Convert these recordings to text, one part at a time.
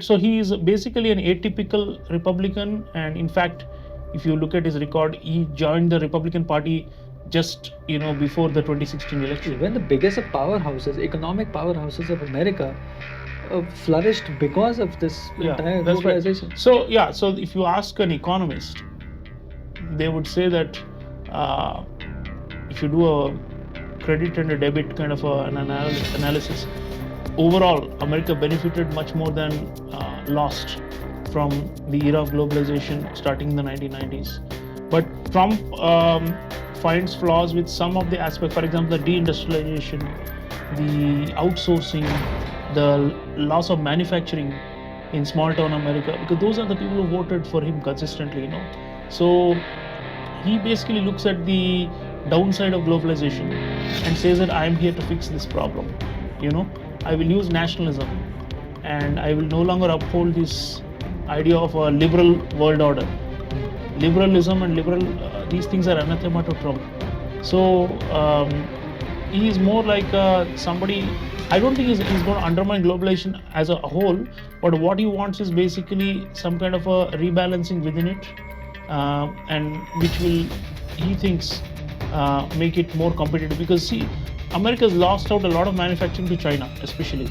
So he is basically an atypical Republican, and in fact, if you look at his record, he joined the Republican Party just before the 2016 election. When the biggest of powerhouses, economic powerhouses of America, flourished because of this entire That's right. globalization. So if you ask an economist, they would say that uh, if you do a credit and a debit kind of an analysis, overall America benefited much more than lost from the era of globalization starting in the 1990s. But Trump finds flaws with some of the aspects. For example, the deindustrialization, the outsourcing, the loss of manufacturing in small town America, because those are the people who voted for him consistently. So he basically looks at the downside of globalization and says that I am here to fix this problem. I will use nationalism, and I will no longer uphold this idea of a liberal world order. Liberalism and these things are anathema to Trump. So he is more like somebody. I don't think he's going to undermine globalization as a whole, but what he wants is basically some kind of a rebalancing within it, and which will, he thinks, make it more competitive. Because see, America's lost out a lot of manufacturing to China, especially,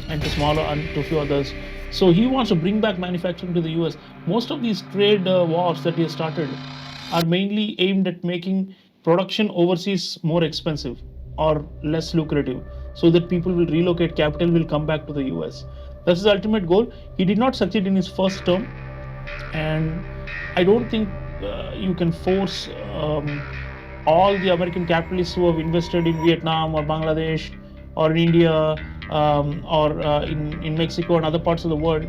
and to smaller and to a few others. So he wants to bring back manufacturing to the US. Most of these trade wars that he has started are mainly aimed at making production overseas more expensive or less lucrative, so that people will relocate, capital will come back to the US. That's his ultimate goal. He did not succeed in his first term, and I don't think you can force all the American capitalists who have invested in Vietnam or Bangladesh or in India or in Mexico and other parts of the world.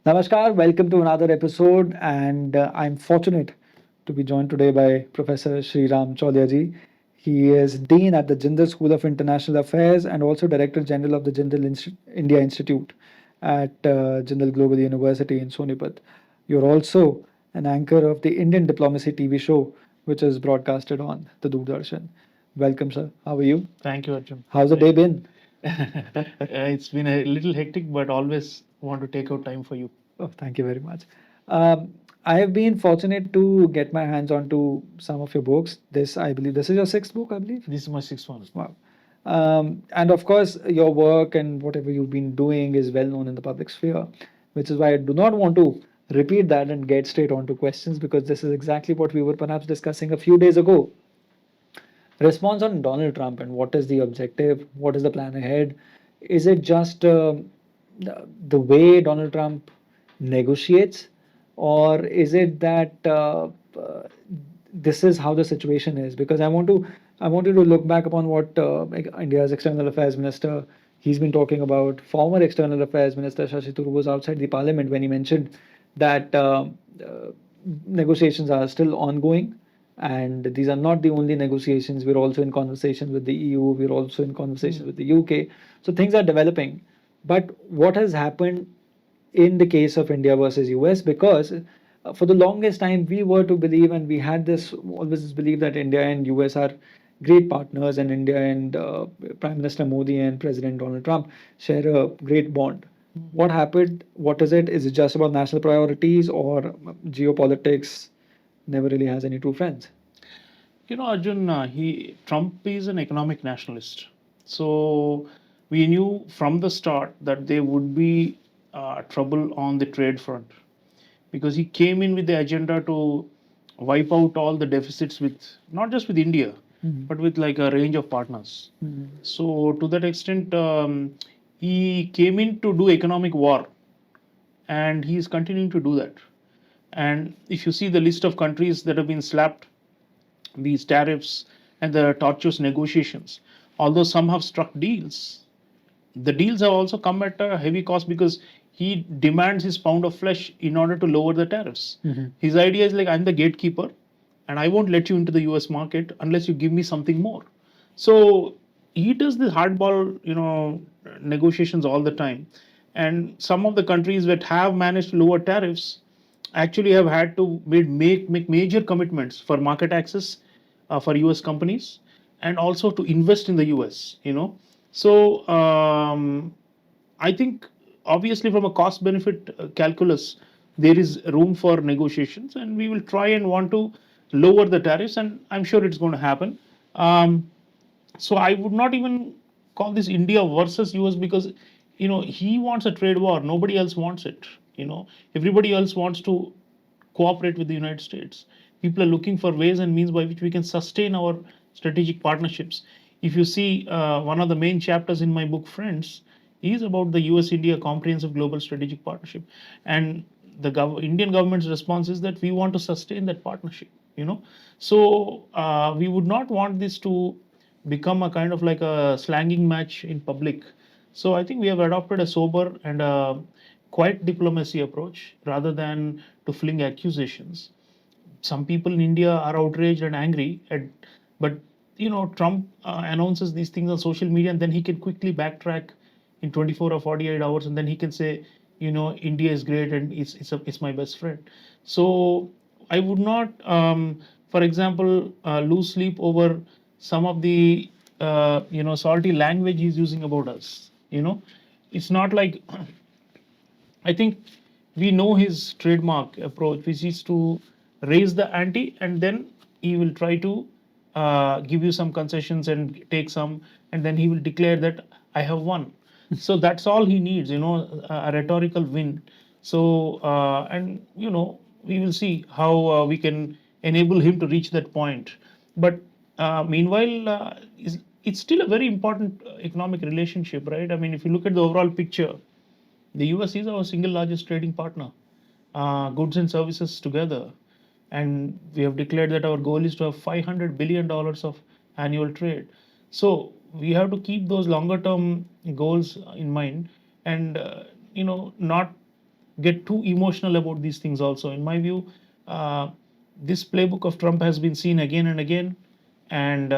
Namaskar, welcome to another episode, and I'm fortunate to be joined today by Professor Sreeram Chaulia ji. He is Dean at the Jindal School of International Affairs and also Director General of the India Institute at Jindal Global University in Sonipat. You're also an anchor of the Indian Diplomacy TV show, which is broadcasted on the Doordarshan. Welcome, sir. How are you? Thank you, Arjun. How's the day been? It's been a little hectic, but always want to take out time for you. Oh, thank you very much. I have been fortunate to get my hands onto some of your books. I believe, this is your sixth book, I believe. This is my sixth one. Wow. And of course, your work and whatever you've been doing is well known in the public sphere, which is why I do not want to repeat that and get straight on to questions, because this is exactly what we were perhaps discussing a few days ago. Response on Donald Trump, and what is the objective? What is the plan ahead? Is it just the way Donald Trump negotiates, or is it that this is how the situation is? Because I want you to look back upon what India's External Affairs Minister, he's been talking about. Former External Affairs Minister Shashi Tharoor was outside the Parliament when he mentioned that negotiations are still ongoing. And these are not the only negotiations. We're also in conversations with the EU. We're also in conversations with the UK. So things are developing. But what has happened in the case of India versus US? Because for the longest time, we were to believe, and we had always this belief that India and US are great partners, and India and Prime Minister Modi and President Donald Trump share a great bond. What happened? What is it? Is it just about national priorities, or geopolitics never really has any true friends? Arjun, Trump is an economic nationalist. So we knew from the start that there would be trouble on the trade front, because he came in with the agenda to wipe out all the deficits with not just with India, but with like a range of partners. So to that extent, he came in to do economic war, and he is continuing to do that. And if you see the list of countries that have been slapped these tariffs and the tortuous negotiations, although some have struck deals, the deals have also come at a heavy cost, because he demands his pound of flesh in order to lower the tariffs. His idea is like, I'm the gatekeeper, and I won't let you into the US market unless you give me something more. So he does the hardball, negotiations all the time. And some of the countries that have managed to lower tariffs actually have had to make major commitments for market access for US companies, and also to invest in the US. So I think obviously from a cost benefit calculus, there is room for negotiations, and we will try and want to lower the tariffs, and I'm sure it's going to happen. Um, so I would not even call this India versus US, because he wants a trade war. Nobody else wants it. Everybody else wants to cooperate with the United States. People are looking for ways and means by which we can sustain our strategic partnerships. If you see, one of the main chapters in my book, Friends, is about the US India Comprehensive Global Strategic Partnership. And the Indian government's response is that we want to sustain that partnership. So we would not want this to become a kind of like a slanging match in public. So I think we have adopted a sober and a quiet diplomacy approach rather than to fling accusations. Some people in India are outraged and angry but Trump announces these things on social media, and then he can quickly backtrack in 24 or 48 hours, and then he can say, India is great and it's my best friend. So I would not, for example, lose sleep over some of the salty language he's using about us. It's not like I think we know his trademark approach, which is to raise the ante, and then he will try to give you some concessions and take some, and then he will declare that I have won. So that's all he needs, a rhetorical win. So and we will see how we can enable him to reach that point. But meanwhile, it's still a very important economic relationship, right? I mean, if you look at the overall picture, the US is our single largest trading partner, goods and services together. And we have declared that our goal is to have $500 billion of annual trade. So we have to keep those longer term goals in mind, and not get too emotional about these things also. In my view, uh, this playbook of Trump has been seen again and again. And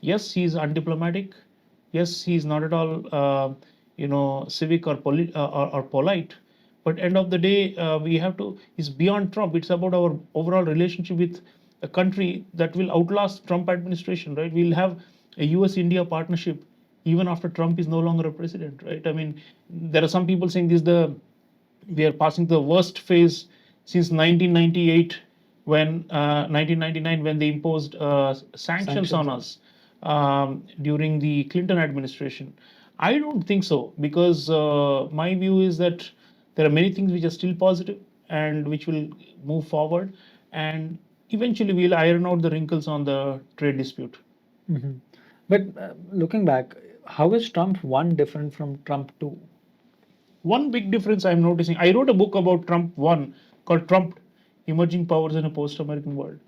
yes, he's undiplomatic. Yes, he's not at all, civic or polite. But end of the day, we have to. It's beyond Trump. It's about our overall relationship with a country that will outlast Trump administration, right? We'll have a U.S.-India partnership even after Trump is no longer a president, right? I mean, there are some people saying this is the we are passing the worst phase since 1998, when 1999, when they imposed sanctions on us during the Clinton administration. I don't think so, because my view is that there are many things which are still positive and which will move forward, and eventually we'll iron out the wrinkles on the trade dispute. Mhm. But looking back, how is Trump 1 different from Trump 2? One big difference I'm noticing, I wrote a book about Trump 1 called Trump Emerging Powers in a Post American World.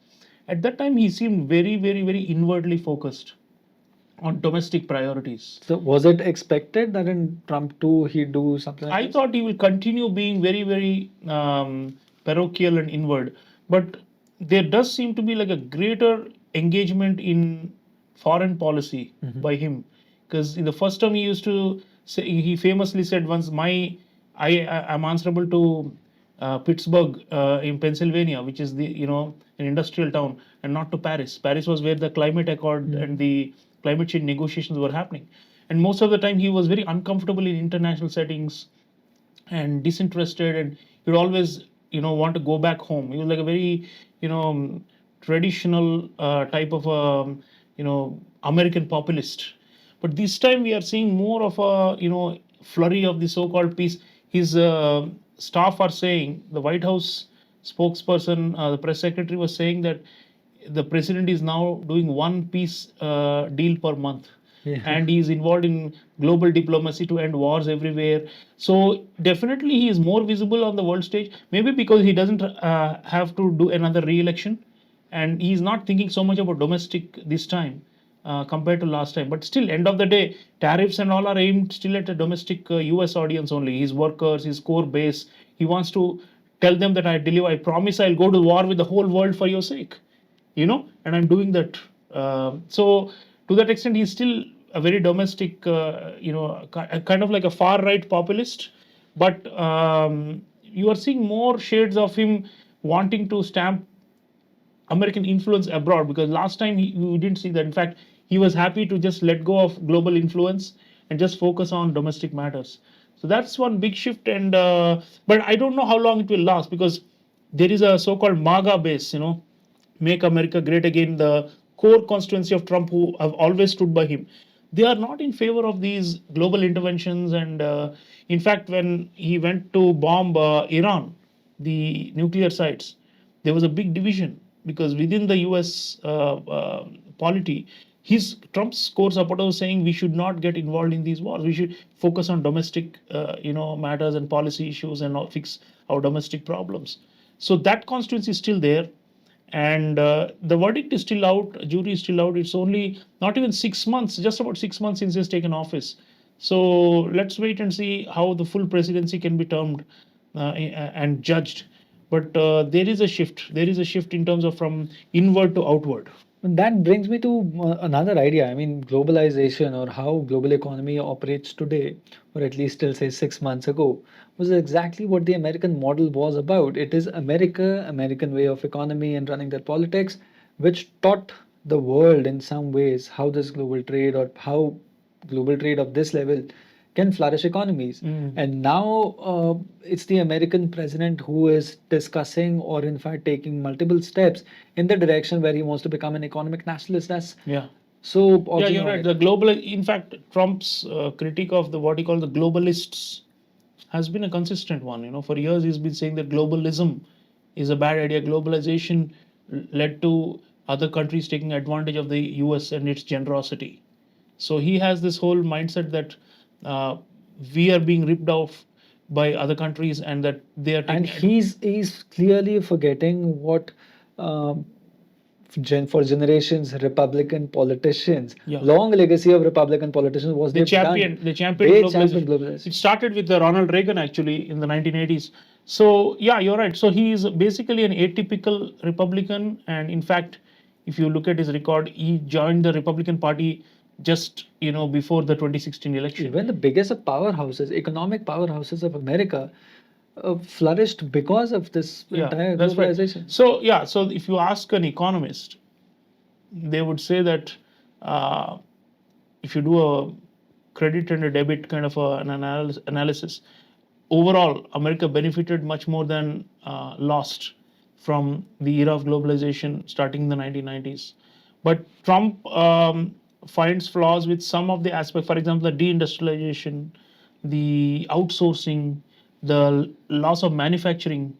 At that time, he seemed very, very, very inwardly focused on domestic priorities. So was it expected that in Trump 2 he'd do something like I this? thought he will continue being very, very parochial and inward, but there does seem to be like a greater engagement in foreign policy by him. Because in the first term, he used to say, he famously said once, I'm answerable to Pittsburgh in Pennsylvania, which is the an industrial town, and not to Paris. Paris was where the climate accord and the climate change negotiations were happening. And most of the time, he was very uncomfortable in international settings and disinterested, and he'd always want to go back home. He was like a very traditional type of American populist. But this time we are seeing more of a flurry of the so-called peace. His staff are saying, the White House spokesperson, the press secretary, was saying that the president is now doing one peace deal per month. Yeah. And he is involved in global diplomacy to end wars everywhere. So definitely he is more visible on the world stage, maybe because he doesn't have to do another re-election, and he's not thinking so much about domestic this time compared to last time. But still, end of the day, tariffs and all are aimed still at a domestic US audience only, his workers, his core base. He wants to tell them that I promise I'll go to war with the whole world for your sake, and I'm doing that. So to that extent, he's still a very domestic, kind of like a far right populist. But you are seeing more shades of him wanting to stamp American influence abroad, because last time we didn't see that. In fact, he was happy to just let go of global influence and just focus on domestic matters. So that's one big shift. And but I don't know how long it will last, because there is a so-called MAGA base, Make America Great Again, the core constituency of Trump, who have always stood by him. They are not in favor of these global interventions. And in fact, when he went to bomb Iran, the nuclear sites, there was a big division, because within the US polity, his Trump's core supporters were saying we should not get involved in these wars. We should focus on domestic, matters and policy issues, and not fix our domestic problems. So that constituency is still there. And the verdict is still out, jury is still out. It's only not even 6 months, just about 6 months since he's taken office. So let's wait and see how the full presidency can be termed and judged. But there is a shift in terms of from inward to outward. And that brings me to another idea. I mean, globalization, or how global economy operates today, or at least till say 6 months ago, was exactly what the American model was about. It is America, American way of economy and running their politics, which taught the world in some ways how this global trade, or how global trade of this level can flourish economies. And now it's the American president who is discussing, or in fact taking multiple steps in the direction where he wants to become an economic nationalist. That's Yeah. so. Yeah, you're right. The global, in fact, Trump's critique of the what he calls the globalists has been a consistent one. For years he's been saying that globalism is a bad idea. Globalization led to other countries taking advantage of the US and its generosity. So he has this whole mindset that uh, we are being ripped off by other countries, and that they are And taking. he's clearly forgetting what um, for generations Republican politicians, Yeah. long legacy of Republican politicians was They they've done. championed They globalization. championed globalization. It started with Ronald Reagan actually in the 1980s. So yeah, you're right. So he is basically an atypical Republican, and in fact, if you look at his record, he joined the Republican Party just before the 2016 election. Even the biggest of powerhouses, economic powerhouses of America, flourished because of this entire That's right. globalization. So yeah, so if you ask an economist, they would say that uh, if you do a credit and a debit kind of an analysis, overall, America benefited much more than lost from the era of globalization starting in the 1990s. But Trump finds flaws with some of the aspects, for example, the deindustrialization, the outsourcing, the loss of manufacturing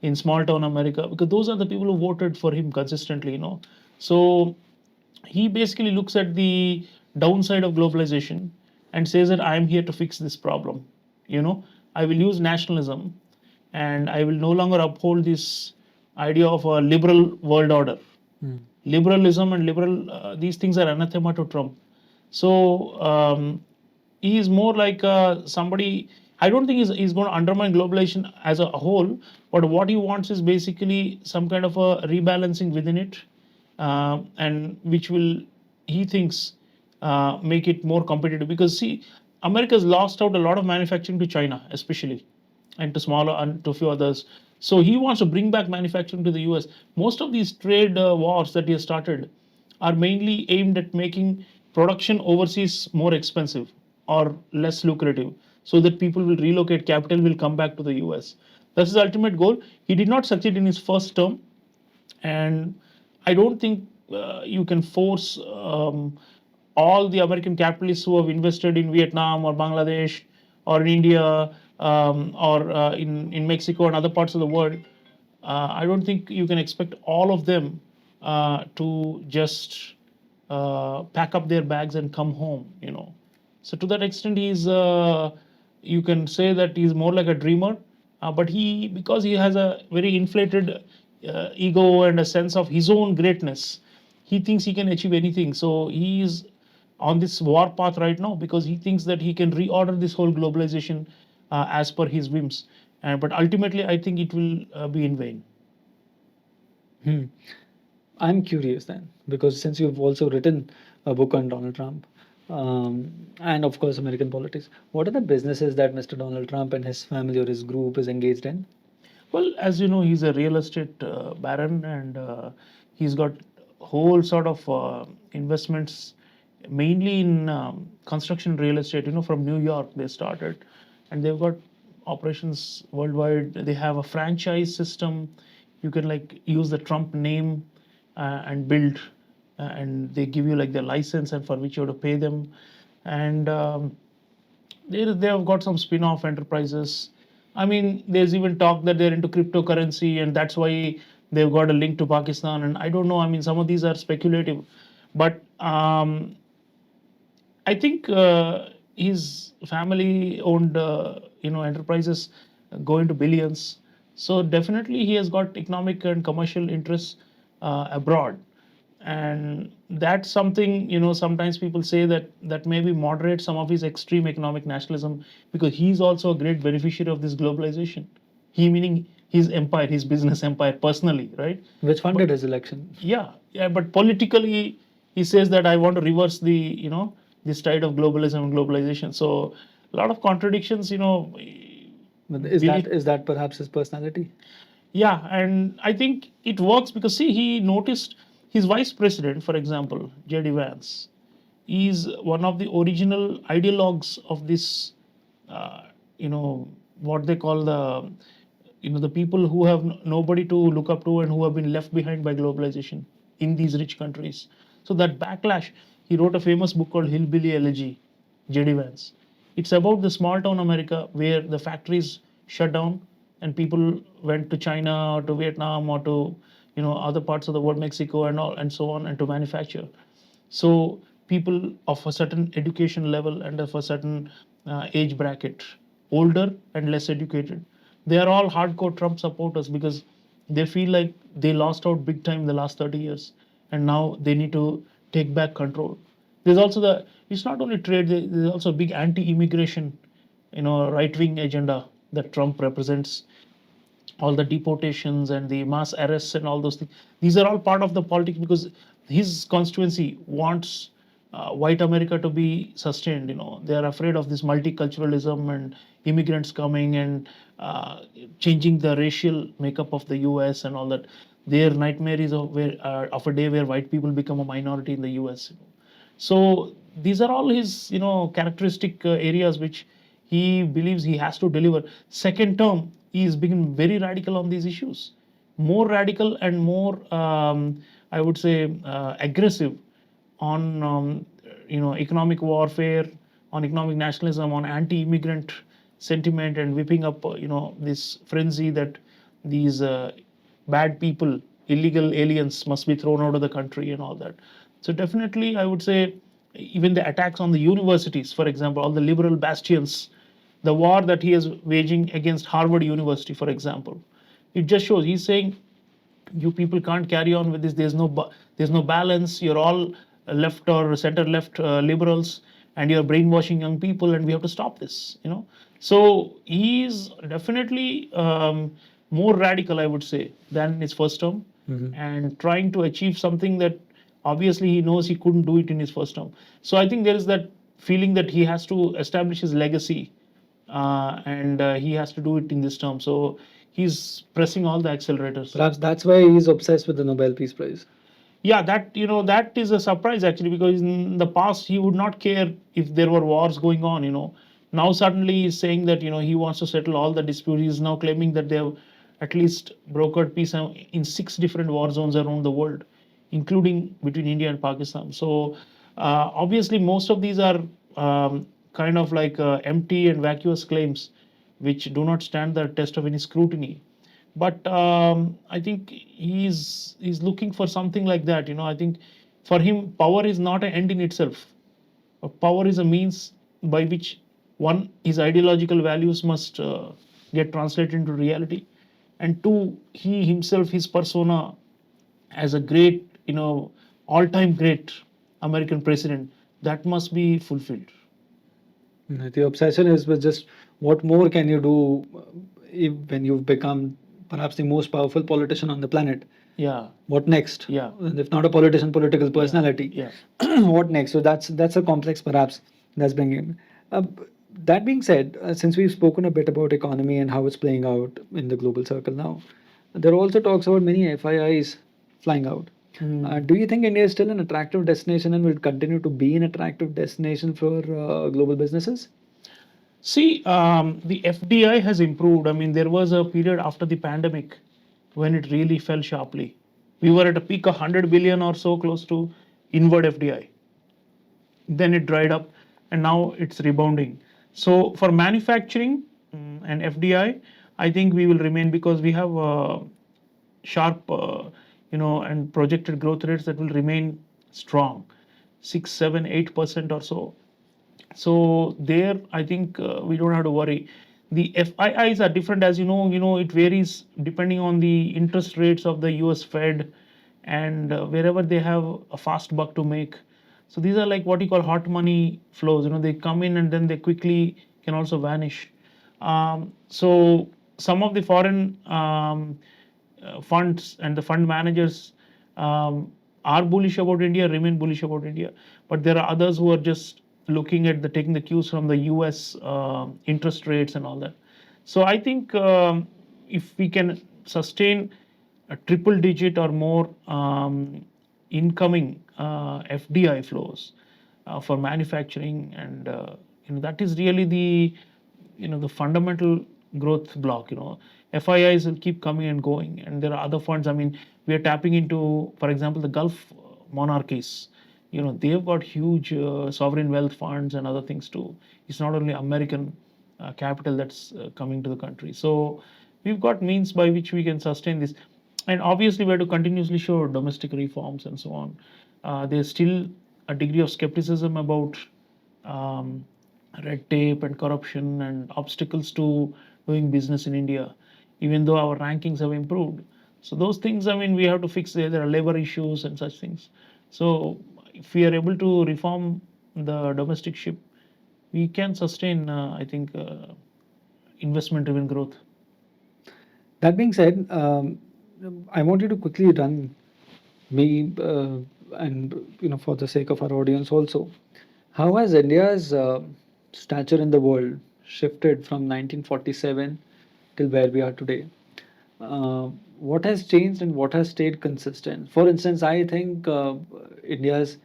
in small town America, because those are the people who voted for him consistently. So he basically looks at the downside of globalization and says that I am here to fix this problem. I will use nationalism, and I will no longer uphold this idea of a liberal world order. Liberalism and liberal, these things are anathema to Trump. So he is more like somebody. I don't think he's going to undermine globalization as a whole, but what he wants is basically some kind of a rebalancing within it, and which will, he thinks, make it more competitive. Because see, America's lost out a lot of manufacturing to China, especially, and to smaller and to a few others. So he wants to bring back manufacturing to the US. Most of these trade wars that he has started are mainly aimed at making production overseas more expensive or less lucrative, so that people will relocate, capital will come back to the US. That's his ultimate goal. He did not succeed in his first term, and I don't think you can force all the American capitalists who have invested in Vietnam or Bangladesh or in India, or in Mexico and other parts of the world. I don't think you can expect all of them to just pack up their bags and come home. So to that extent, you can say that he's more like a dreamer, but because he has a very inflated ego and a sense of his own greatness, he thinks he can achieve anything. So he is on this war path right now, because he thinks that he can reorder this whole globalization as per his whims. But ultimately, I think it will be in vain. I'm curious then, because since you've also written a book on Donald Trump, and of course American politics. What are the businesses that Mr. Donald Trump and his family or his group is engaged in? Well, as you know, he's a real estate baron, and he's got whole sort of investments, mainly in construction real estate. From New York they started, and they've got operations worldwide. They have a franchise system. You can like use the Trump name and build, and they give you like the license and for which you have to pay them, and they have got some spin-off enterprises. I mean, there's even talk that they're into cryptocurrency, and that's why they've got a link to Pakistan. And I don't know. I mean, some of these are speculative, but I think his family-owned, enterprises go into billions. So definitely, he has got economic and commercial interests abroad, and that's something. Sometimes people say that maybe moderate some of his extreme economic nationalism, because he's also a great beneficiary of this globalization. He meaning his empire, his business empire, personally, right? Which funded his election. Yeah, but politically, he says that I want to reverse this tide of globalism and globalization. So a lot of contradictions. But is that perhaps his personality? Yeah, and I think it works because see, he noticed his vice president, for example, J.D. Vance, is one of the original ideologues of this, uh, what they call the people who have nobody to look up to and who have been left behind by globalization in these rich countries. So that backlash, he wrote a famous book called Hillbilly Elegy, J.D. Vance. It's about the small town America where the factories shut down and people went to China or to Vietnam or to other parts of the world, Mexico and all and so on, and to manufacture. So people of a certain education level and of a certain age bracket, older and less educated, they are all hardcore Trump supporters because they feel like they lost out big time in the last 30 years, and now they need to take back control. There's also it's not only trade, there's also a big anti-immigration, right-wing agenda that Trump represents, all the deportations and the mass arrests and all those things. These are all part of the politics because his constituency wants white America to be sustained. They are afraid of this multiculturalism and immigrants coming and changing the racial makeup of the U.S. and all that. Their nightmare is of a day where white people become a minority in the U.S. So these are all his, characteristic areas which he believes he has to deliver. Second term, he is becoming very radical on these issues, more radical and more, I would say, aggressive on, economic warfare, on economic nationalism, on anti-immigrant sentiment, and whipping up, this frenzy that these bad people, illegal aliens, must be thrown out of the country and all that. So definitely, I would say, even the attacks on the universities, for example, all the liberal bastions, the war that he is waging against Harvard University, for example, it just shows he's saying you people can't carry on with this. There's no balance. You're all left or center left liberals, and you're brainwashing young people, and we have to stop this. So he's definitely more radical, I would say, than his first term, and trying to achieve something that obviously he knows he couldn't do it in his first term. So I think there is that feeling that he has to establish his legacy, and he has to do it in this term. So he's pressing all the accelerators. Perhaps that's why he's obsessed with the Nobel Peace Prize. Yeah, that is a surprise actually, because in the past he would not care if there were wars going on. Now suddenly he's saying that he wants to settle all the disputes. He's now claiming that they have at least brokered peace in 6 different war zones around the world, including between India and Pakistan. So obviously most of these are kind of like empty and vacuous claims which do not stand the test of any scrutiny. But I think he's looking for something like that. I think for him, power is not an end in itself. Power is a means by which one, his ideological values must get translated into reality, and two, he himself, his persona as a great, all-time great American president, that must be fulfilled. The obsession is with just what more can you do when you've become perhaps the most powerful politician on the planet. Yeah. What next? Yeah. And if not a politician, political Yeah. personality. Yeah. What next? So that's a complex, perhaps, that's bringing. That being said, since we've spoken a bit about economy and how it's playing out in the global circle now, there are also talks about many FIIs flying out. Hmm. Do you think India is still an attractive destination and will continue to be an attractive destination for global businesses? See, the FDI has improved. I mean, there was a period after the pandemic when it really fell sharply. We were at a peak of 100 billion or so, close to inward FDI. Then it dried up, and now it's rebounding. So for manufacturing and FDI, I think we will remain because we have sharp, and projected growth rates that will remain strong, 6, 7, 8% or so. So there, I think we don't have to worry. The FIIs are different, as you know. It varies depending on the interest rates of the U.S. Fed, and wherever they have a fast buck to make. So these are like what you call hot money flows. They come in and then they quickly can also vanish. So some of the foreign funds and the fund managers are bullish about India, remain bullish about India, but there are others who are just looking at taking the cues from the U.S. Interest rates and all that. So I think if we can sustain a triple digit or more incoming FDI flows for manufacturing, and that is really the fundamental growth block. FIIs will keep coming and going, and there are other funds. I mean, we are tapping into, for example, the Gulf monarchies. They've got huge sovereign wealth funds and other things too. It's not only American capital that's coming to the country. So we've got means by which we can sustain this, and obviously we have to continuously show domestic reforms and so on. There's still a degree of skepticism about um, red tape and corruption and obstacles to doing business in India, even though our rankings have improved. So those things, I mean, we have to fix. There are labor issues and such things. So if we are able to reform the domestic ship, we can sustain, I think, investment-driven growth. That being said, I want you to quickly run me and for the sake of our audience also, how has India's stature in the world shifted from 1947 till where we are today? What has changed and what has stayed consistent? For instance, I think India's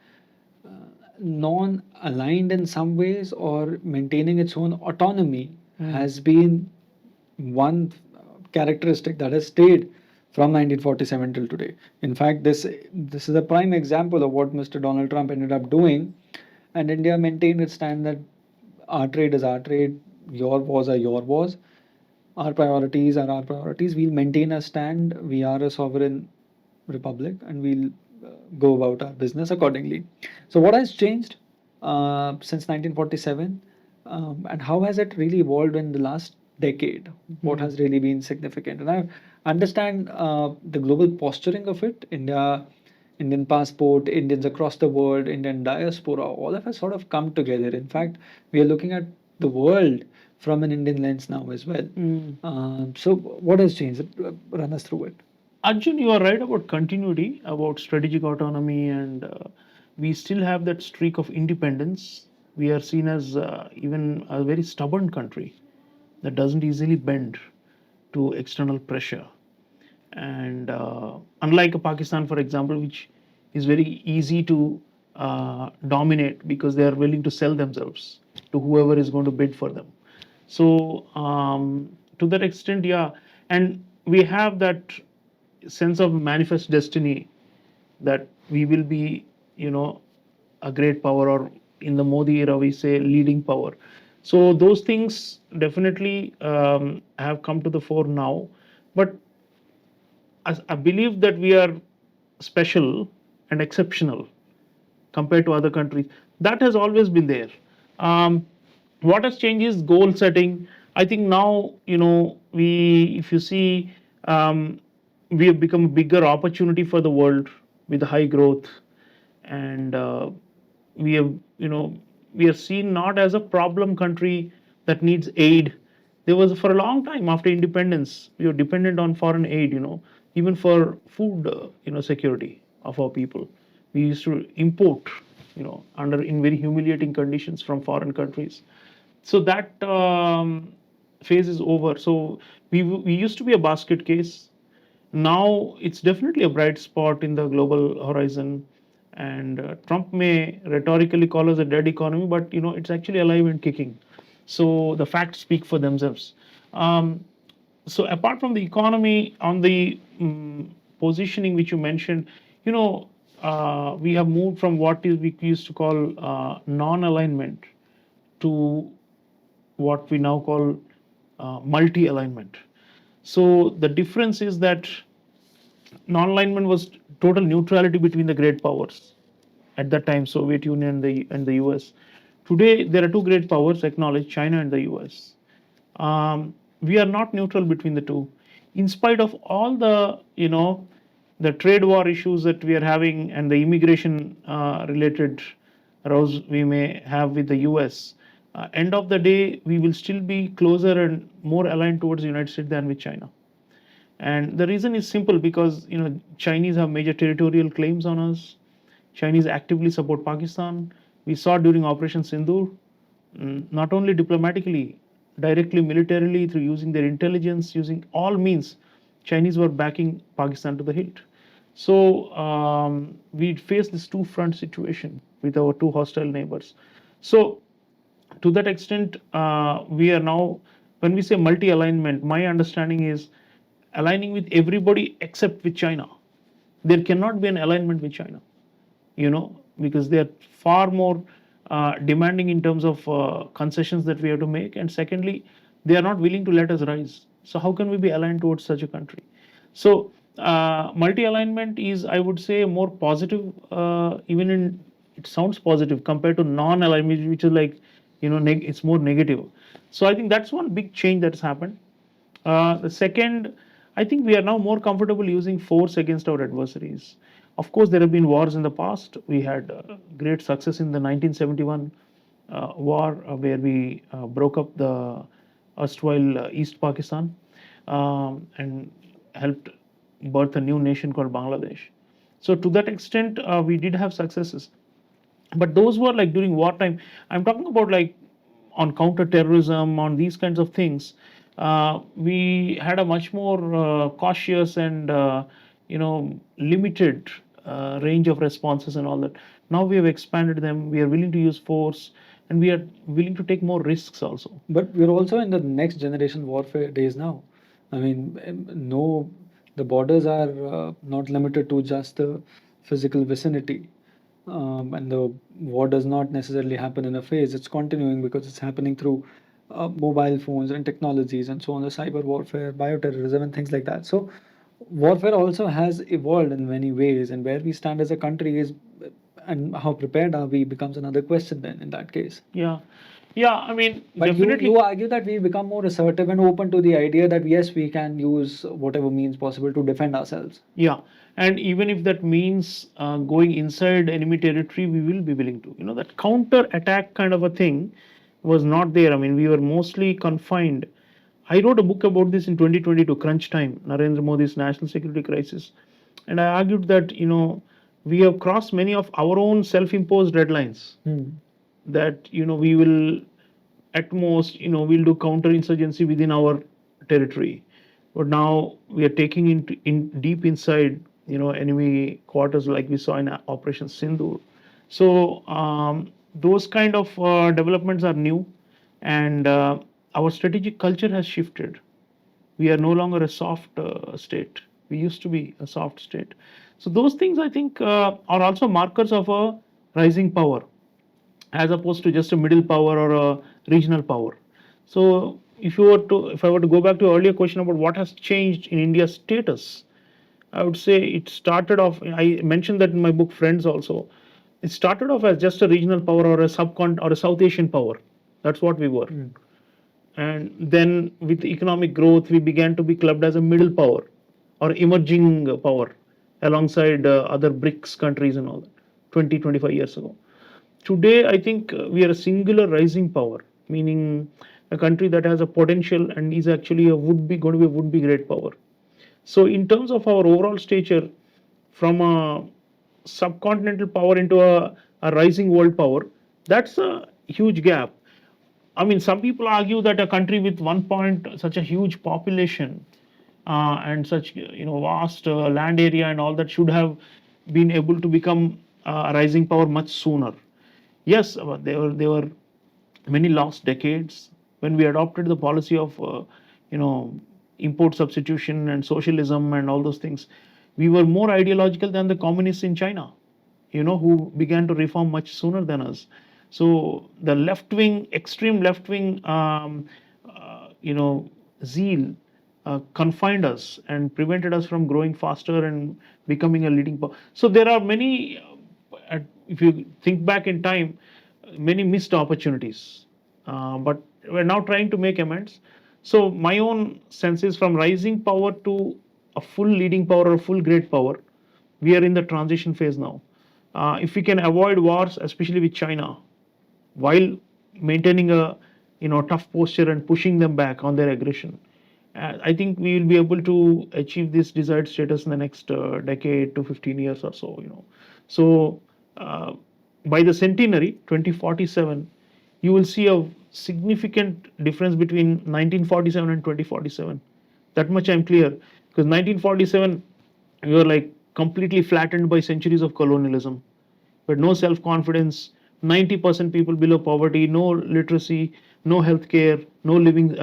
non-aligned in some ways or maintaining its own autonomy has been one characteristic that has stayed from 1947 till today. In fact, this is a prime example of what Mr. Donald Trump ended up doing, and India maintained its stand that our trade is our trade, your wars are your wars, our priorities are our priorities. We'll maintain a stand. We are a sovereign republic, and we'll go about our business accordingly. So, what has changed since 1947, and how has it really evolved in the last decade? What has really been significant? And I understand the global posturing of it. Indian passport, Indians across the world, Indian diaspora, all of us sort of come together. In fact, we are looking at the world from an Indian lens now as well. So, what has changed? Run us through it. Arjun, you are right about continuity, about strategic autonomy, and we still have that streak of independence. We are seen as even a very stubborn country that doesn't easily bend to external pressure. And unlike Pakistan, for example, which is very easy to dominate because they are willing to sell themselves to whoever is going to bid for them. So to that extent, yeah, and we have that sense of manifest destiny that we will be, a great power, or in the Modi era, we say leading power. So those things definitely have come to the fore now. But I believe that we are special and exceptional compared to other countries. That has always been there. Um, what has changed is goal setting. I think now, if you see, we have become a bigger opportunity for the world with high growth, and we have, we are seen not as a problem country that needs aid. There was, for a long time after independence, we were dependent on foreign aid. even for food, security of our people. We used to import, under in very humiliating conditions from foreign countries. So that phase is over. So we used to be a basket case. Now it's definitely a bright spot in the global horizon. And Trump may rhetorically call us a dead economy, but it's actually alive and kicking. So the facts speak for themselves. Um, so apart from the economy, on the positioning which you mentioned, we have moved from what is we used to call non-alignment to what we now call multi-alignment. So the difference is that non-alignment was total neutrality between the great powers at that time, Soviet Union and the US. Today there are two great powers acknowledged, China and the US. We are not neutral between the two, in spite of all the trade war issues that we are having and the immigration related rows we may have with the US. End of the day, we will still be closer and more aligned towards the United States than with China. And the reason is simple, because Chinese have major territorial claims on us. Chinese actively support Pakistan. We saw during Operation Sindoor, not only diplomatically, directly militarily, through using their intelligence, using all means, Chinese were backing Pakistan to the hilt. So we face this two front situation with our two hostile neighbors. So to that extent, we are now, when we say multi alignment, my understanding is aligning with everybody except with China. There cannot be an alignment with China, because they are far more demanding in terms of concessions that we have to make. And secondly, they are not willing to let us rise. So, how can we be aligned towards such a country? So, multi alignment is, I would say, more positive, even in it sounds positive compared to non alignment, which is like, it's more negative. So, I think that's one big change that's happened. The second, I think we are now more comfortable using force against our adversaries. Of course, there have been wars in the past. We had great success in the 1971 war, where we broke up the erstwhile East Pakistan, and helped birth a new nation called Bangladesh. So, to that extent, we did have successes. But those were like during wartime. I'm talking about like on counter-terrorism, on these kinds of things. We had a much more cautious and limited range of responses and all that. Now we have expanded them. We are willing to use force, and we are willing to take more risks also. But we're also in the next generation warfare days now. I mean, no, the borders are not limited to just the physical vicinity. And the war does not necessarily happen in a phase, it's continuing because it's happening through mobile phones and technologies and so on, the cyber warfare, bioterrorism, and things like that. So, warfare also has evolved in many ways, and where we stand as a country is, and how prepared are we, becomes another question then in that case. Yeah, yeah. I mean, But definitely. you argue that we become more assertive and open to the idea that yes, we can use whatever means possible to defend ourselves. Yeah, and even if that means going inside enemy territory, we will be willing to. That counter attack kind of a thing was not there. I mean, we were mostly confined. I wrote a book about this in 2022, Crunch Time, Narendra Modi's national security crisis. And I argued that, we have crossed many of our own self imposed deadlines. That, we will at most, we'll do counterinsurgency within our territory. But now we are taking in deep inside, enemy quarters, like we saw in Operation Sindoor. So those kind of developments are new, and our strategic culture has shifted. We are no longer a soft state. We used to be a soft state. So those things, I think, are also markers of a rising power, as opposed to just a middle power or a regional power. So if I were to go back to your earlier question about what has changed in India's status, I would say it started off. I mentioned that in my book, Friends. Also, it started off as just a regional power or a or a South Asian power. That's what we were. And then with economic growth, we began to be clubbed as a middle power or emerging power, alongside other BRICS countries and all that. 20-25 years ago. Today, I think we are a singular rising power, meaning a country that has a potential and is actually a would be going to be a would be great power. So in terms of our overall stature, from a subcontinental power into a rising world power, that's a huge gap. I mean, some people argue that a country with such a huge population and such vast land area and all that should have been able to become a rising power much sooner. Yes, there were many lost decades when we adopted the policy of you know import substitution and socialism and all those things. We were more ideological than the communists in China, who began to reform much sooner than us. So the left wing, extreme left wing, zeal confined us and prevented us from growing faster and becoming a leading power. So there are many, if you think back in time, many missed opportunities. But we're now trying to make amends. So my own sense is from rising power to a full leading power or a full great power, we are in the transition phase now. If we can avoid wars, especially with China, while maintaining a tough posture and pushing them back on their aggression, I think we will be able to achieve this desired status in the next decade to 15 years or so. So uh, by the centenary 2047, you will see a significant difference between 1947 and 2047. That much I'm clear, because 1947 we were like completely flattened by centuries of colonialism, but no self confidence, 90% people below poverty, no literacy, no health care, no living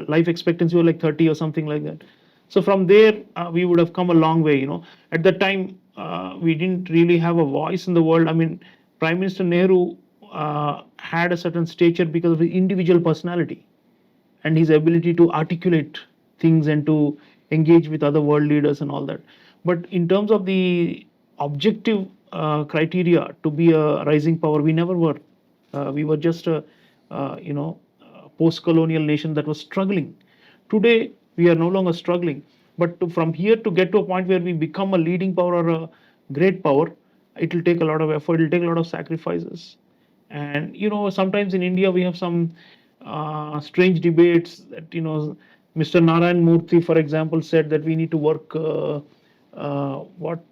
life expectancy were like 30 or something like that. So from there, we would have come a long way. At that time, we didn't really have a voice in the world. I mean, Prime Minister Nehru had a certain stature because of his individual personality and his ability to articulate things and to engage with other world leaders and all that. But in terms of the objective criteria to be a rising power, we never were. We were just a post-colonial nation that was struggling. Today, we are no longer struggling. But from here to get to a point where we become a leading power or a great power, it will take a lot of effort. It will take a lot of sacrifices. And sometimes in India we have some strange debates that Mr. Narayan Murthy, for example, said that we need to work what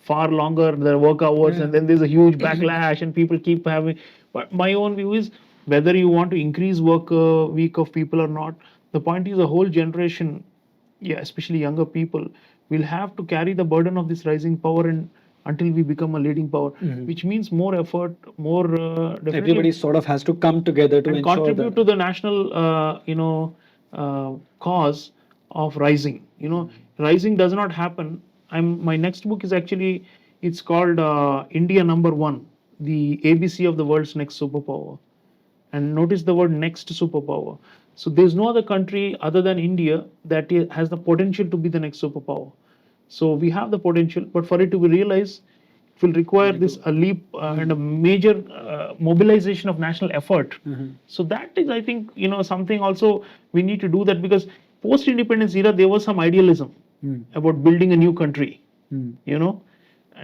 far longer the work hours, and then there's a huge backlash, and people keep having. But my own view is whether you want to increase work week of people or not. The point is a whole generation, yeah, especially younger people, will have to carry the burden of this rising power and until we become a leading power, which means more effort, more definitely, Everybody sort of has to come together to and ensure contribute that. to the national, cause of rising. Rising does not happen. My next book is actually, it's called India Number One, the ABC of the world's next superpower. And notice the word next superpower. So there's no other country other than India that has the potential to be the next superpower. So we have the potential, but for it to be realized, it will require this a leap and a major mobilization of national effort. So that is, I think, something also we need to do that, because post-independence era there was some idealism about building a new country, and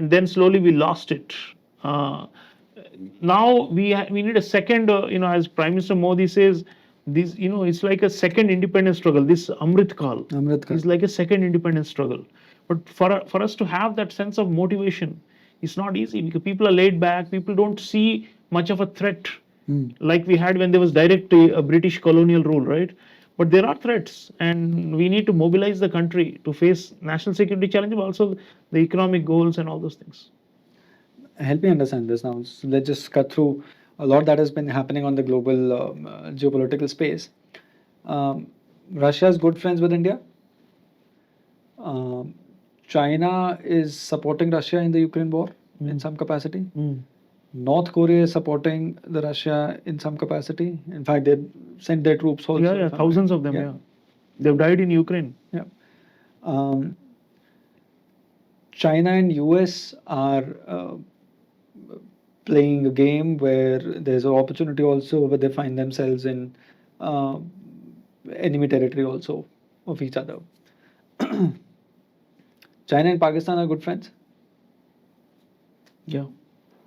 then slowly we lost it. Now we need a second, as Prime Minister Modi says, this it's like a second independence struggle. This Amrit Kal is like a second independence struggle. But for us to have that sense of motivation, it's not easy, because people are laid back. People don't see much of a threat like we had when there was direct British colonial rule, right? But there are threats, and we need to mobilize the country to face national security challenges, but also the economic goals and all those things. Help me understand this now. So let's just cut through a lot that has been happening on the global geopolitical space. Russia is good friends with India. China is supporting Russia in the Ukraine war in some capacity. North Korea is supporting the Russia in some capacity. In fact, they sent their troops also. Yeah, thousands of them. Yeah, they've died in Ukraine. Yeah. China and US are playing a game where there's an opportunity also where they find themselves in enemy territory also of each other. China and Pakistan are good friends. Yeah.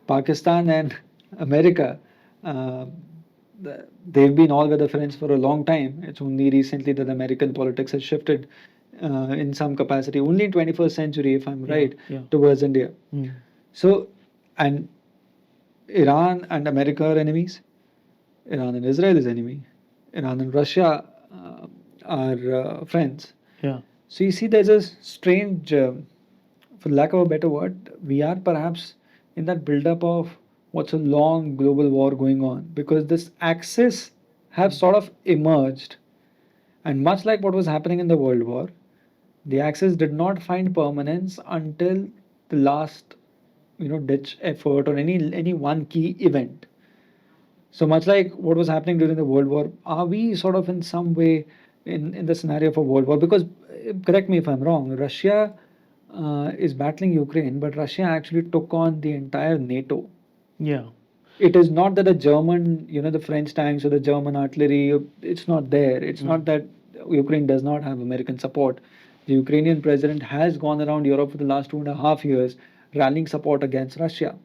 Pakistan and America, they've been all weather friends for a long time. It's only recently that American politics has shifted in some capacity, only in 21st century, if I'm Yeah, right, yeah. towards India. Mm. So, and Iran and America are enemies. Iran and Israel is enemy. Iran and Russia are friends. Yeah. So you see, there's a strange, for lack of a better word, we are perhaps in that build-up of what's a long global war going on, because this axis have sort of emerged, and much like what was happening in the World War, the axis did not find permanence until the last, ditch effort or any one key event. So much like what was happening during the World War, are we sort of in some way in the scenario of a World War? Because, correct me if I'm wrong, Russia is battling Ukraine, but Russia actually took on the entire NATO. Yeah. It is not that the German, the French tanks or the German artillery, it's not there. It's not that Ukraine does not have American support. The Ukrainian president has gone around Europe for the last 2.5 years rallying support against Russia.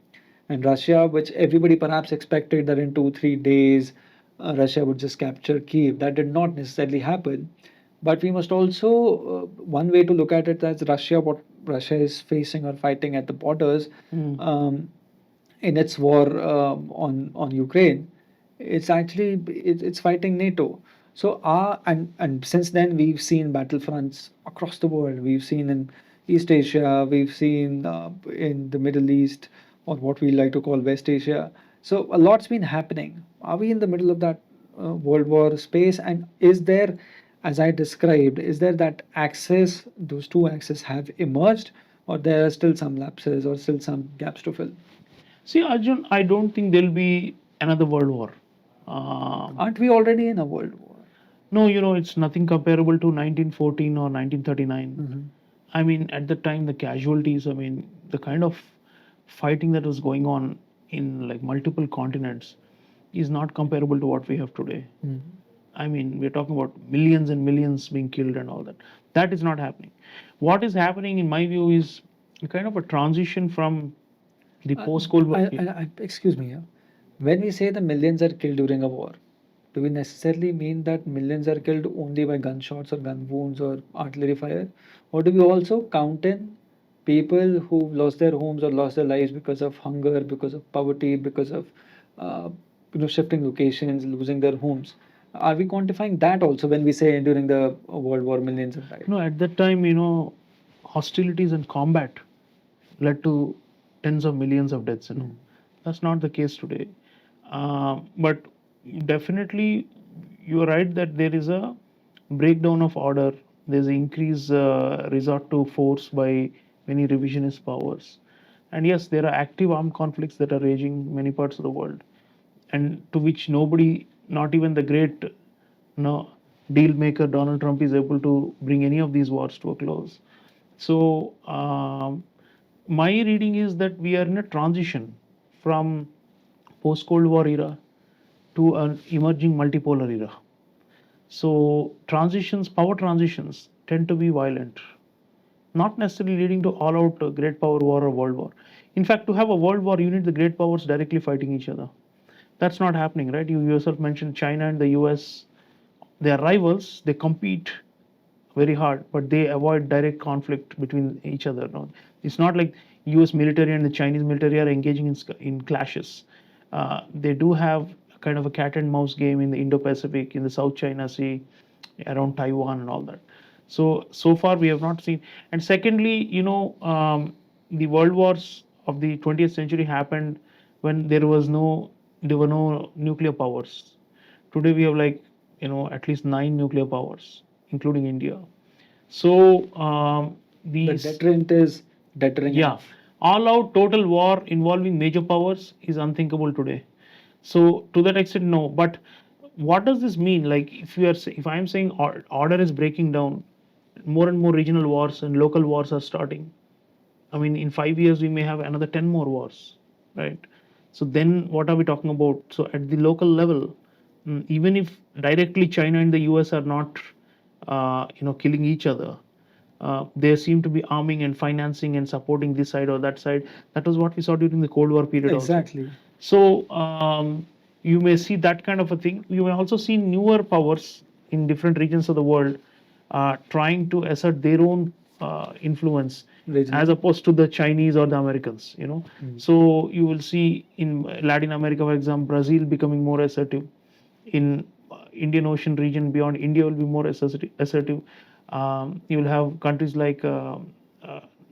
And Russia, which everybody perhaps expected that in 2, 3 days Russia would just capture Kiev, that did not necessarily happen. But we must also, one way to look at it as Russia, what Russia is facing or fighting at the borders. Mm. In its war on Ukraine, it's actually it's fighting NATO. So and since then we've seen battlefronts across the world. We've seen in East Asia, we've seen in the Middle East, or what we like to call West Asia. So a lot's been happening. Are we in the middle of that World War space? And is there, as I described, is there that axis? Those two axes have emerged, or there are still some lapses or still some gaps to fill? See, Arjun, I don't think there'll be another world war. Um, Aren't we already in a world war? no, it's nothing comparable to 1914 or 1939. Mhm. I mean, at the time, the casualties, I mean, the kind of fighting that was going on in like multiple continents is not comparable to what we have today. Mhm. I mean, we're talking about millions and millions being killed and all that. That is not happening. What is happening, in my view, is a kind of a transition from the post-Cold War. Excuse me, yeah. When we say the millions are killed during a war, do we necessarily mean that millions are killed only by gunshots or gun wounds or artillery fire? Or do we also count in people who've lost their homes or lost their lives because of hunger, because of poverty, because of uh, shifting locations, losing their homes? Are we quantifying that also when we say during the World War millions have died? No, at that time, hostilities and combat led to tens of millions of deaths. That's not the case today. But definitely, you're right that there is a breakdown of order. There's an increased resort to force by many revisionist powers. And yes, there are active armed conflicts that are raging in many parts of the world, and to which nobody, not even the great deal maker Donald Trump, is able to bring any of these wars to a close. So my reading is that we are in a transition from post Cold War era to an emerging multipolar era. So transitions, power transitions, tend to be violent, not necessarily leading to all out great power war or world war. In fact, to have a world war, you need the great powers directly fighting each other. That's not happening, right? You yourself mentioned China and the US. They are rivals, they compete very hard, but they avoid direct conflict between each other. No? It's not like US military and the Chinese military are engaging in clashes. They do have kind of a cat and mouse game in the Indo-Pacific, in the South China Sea, around Taiwan and all that. So far we have not seen. And secondly, the world wars of the 20th century happened when there were no nuclear powers. Today we have like at least 9 nuclear powers, including India. So The these deterrent is deterring yeah, enough. all out total war involving major powers is unthinkable today. So to that extent, no. But what does this mean? Like if I am saying order is breaking down, more and more regional wars and local wars are starting. I mean, in 5 years we may have another 10 more wars, right? So then what are we talking about? So at the local level, even if directly China and the US are not, killing each other, they seem to be arming and financing and supporting this side or that side. That was what we saw during the Cold War period also. Exactly. So you may see that kind of a thing. You may also see newer powers in different regions of the world trying to assert their own influence Regional. as opposed to the Chinese or the Americans. So you will see in Latin America, for example, Brazil becoming more assertive. In Indian Ocean region beyond India will be more assertive. You will have countries like uh,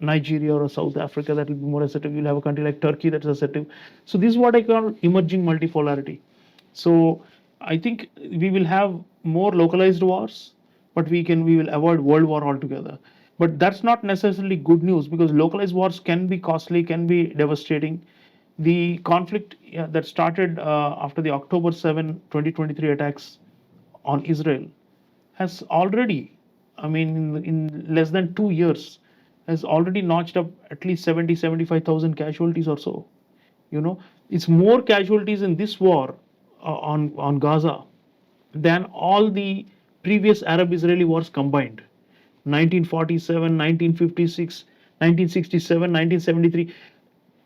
Nigeria or South Africa that will be more assertive. You'll have a country like Turkey that's assertive. So this is what I call emerging multipolarity. So I think we will have more localized wars, but we will avoid world war altogether. But that's not necessarily good news because localized wars can be costly, can be devastating. The conflict that started after the October 7, 2023 attacks on Israel has already, I mean, in less than 2 years, has already notched up at least 70, 75,000 casualties or so. It's more casualties in this war on Gaza than all the previous Arab-Israeli wars combined. 1947, 1956, 1967, 1973.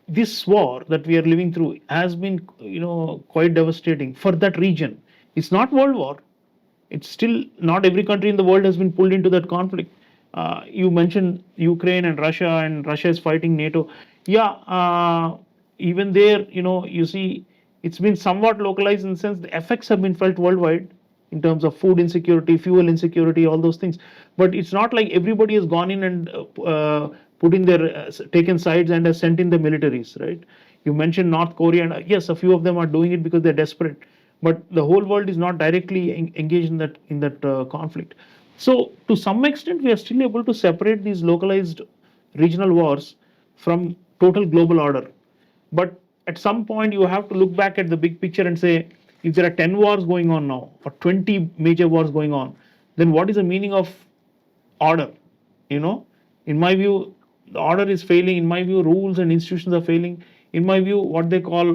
This war that we are living through has been, quite devastating for that region. It's not world war. It's still not every country in the world has been pulled into that conflict. You mentioned Ukraine and Russia is fighting NATO. Yeah, even there, you see, it's been somewhat localized in the sense the effects have been felt worldwide in terms of food insecurity, fuel insecurity, all those things. But it's not like everybody has gone in and put in their taken sides and has sent in the militaries, right? You mentioned North Korea, and yes, a few of them are doing it because they're desperate, but the whole world is not directly engaged in that conflict. So to some extent, we are still able to separate these localized regional wars from total global order. But at some point, you have to look back at the big picture and say, if there are 10 wars going on now, or 20 major wars going on, then what is the meaning of order? You know, in my view, the order is failing. In my view, rules and institutions are failing. In my view, what they call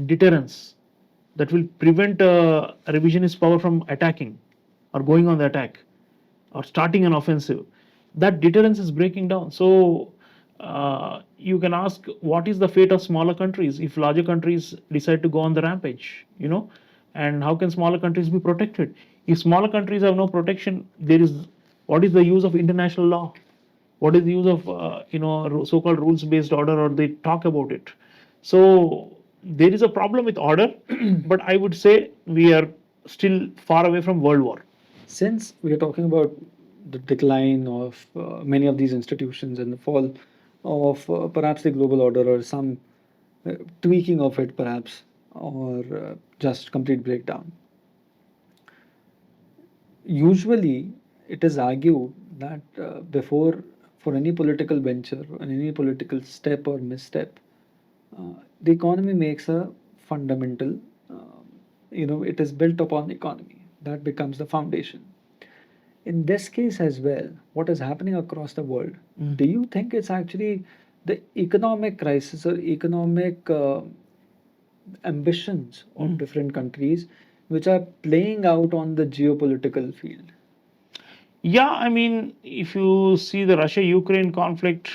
deterrence that will prevent a revisionist power from attacking or going on the attack or starting an offensive, that deterrence is breaking down. So you can ask, what is the fate of smaller countries if larger countries decide to go on the rampage? And how can smaller countries be protected? If smaller countries have no protection, what is the use of international law? What is the use of so-called rules-based order, or they talk about it? So there is a problem with order, but I would say we are still far away from world war. Since we are talking about the decline of many of these institutions and the fall of perhaps the global order or some tweaking of it, perhaps, or just complete breakdown, usually it is argued that before for any political venture or any political step or misstep, the economy makes a fundamental, it is built upon the economy. That becomes the foundation. In this case as well, what is happening across the world, do you think it's actually the economic crisis or economic ambitions of different countries which are playing out on the geopolitical field? Yeah, I mean, if you see the Russia-Ukraine conflict,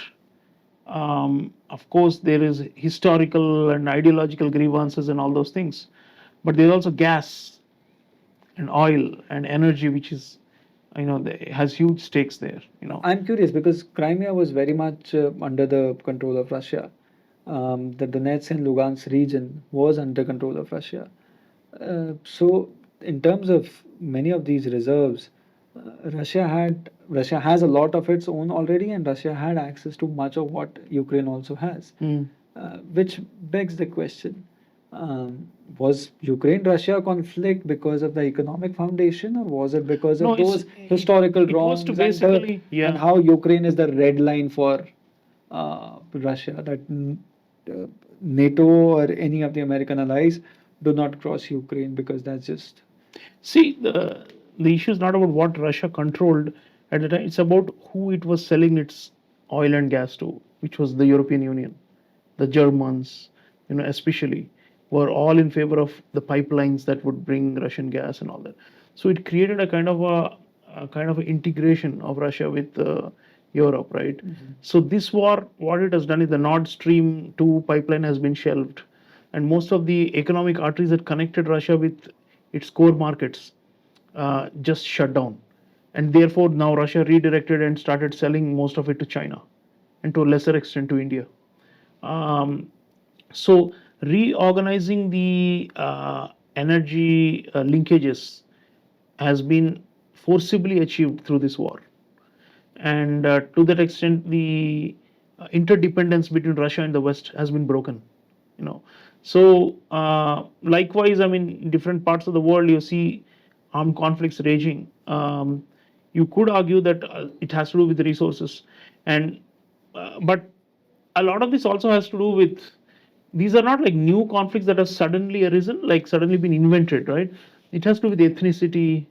of course, there is historical and ideological grievances and all those things, but there's also gas and oil and energy, which is, has huge stakes there. I'm curious because Crimea was very much under the control of Russia. The Donetsk and Lugansk region was under control of Russia. So, in terms of many of these reserves, Russia has a lot of its own already, and Russia had access to much of what Ukraine also has, which begs the question: was Ukraine-Russia conflict because of the economic foundation, or was it because No, of those historical it was wrongs to and, basically, yeah. and how Ukraine is the red line for Russia, that NATO or any of the American allies do not cross Ukraine because that's just. See, the issue is not about what Russia controlled at the time. It's about who it was selling its oil and gas to, which was the European Union. The Germans, especially, were all in favor of the pipelines that would bring Russian gas and all that. So it created a kind of integration of Russia with Europe, right? So this war, what it has done is the Nord Stream 2 pipeline has been shelved, and most of the economic arteries that connected Russia with its core markets just shut down. and therefore now Russia redirected and started selling most of it to China, and to a lesser extent to India. Um, so reorganizing the energy linkages has been forcibly achieved through this war, and to that extent, the interdependence between Russia and the West has been broken. You know, so likewise, I mean, in different parts of the world, you see armed conflicts raging. You could argue that it has to do with resources, and but a lot of this also has to do with, these are not like new conflicts that have suddenly arisen, like suddenly been invented, right? It has to do with ethnicity,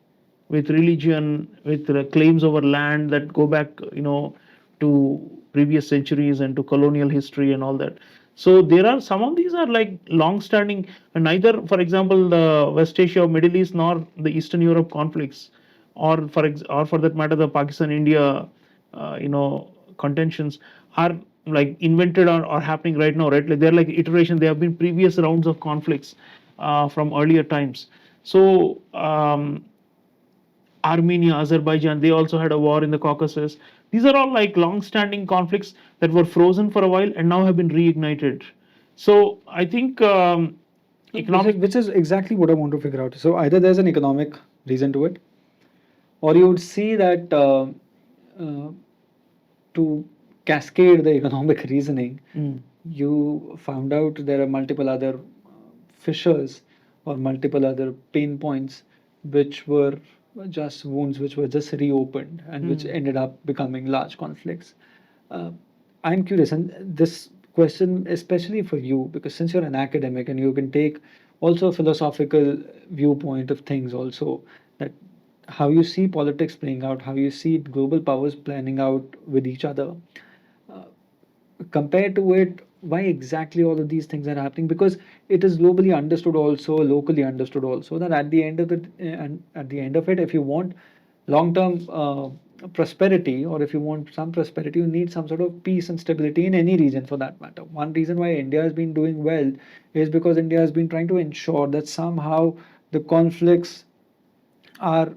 with religion, with claims over land that go back, to previous centuries and to colonial history and all that. So there are some of these are like long-standing, and neither, for example, the West Asia or Middle East nor the Eastern Europe conflicts, or for that matter, the Pakistan-India, contentions are like invented or happening right now, right? Like they're like iteration. They have been previous rounds of conflicts from earlier times. So Armenia, Azerbaijan, they also had a war in the Caucasus. These are all like long-standing conflicts that were frozen for a while and now have been reignited. So I think economic. Which is exactly what I want to figure out. So either there's an economic reason to it, or you would see that uh, to cascade the economic reasoning, Mm, you found out there are multiple other fissures or multiple other pain points which were just wounds which were just reopened and which mm, ended up becoming large conflicts. Uh, I'm curious, and this question, especially for you, because since you're an academic and you can take also a philosophical viewpoint of things, also that how you see politics playing out, how you see global powers planning out with each other. Uh, Compared to it, why exactly all of these things are happening? Because it is globally understood also, locally understood also, that at the end of and at the end of it, if you want long-term prosperity, or if you want some prosperity, you need some sort of peace and stability in any region for that matter. One reason why India has been doing well is because India has been trying to ensure that somehow the conflicts are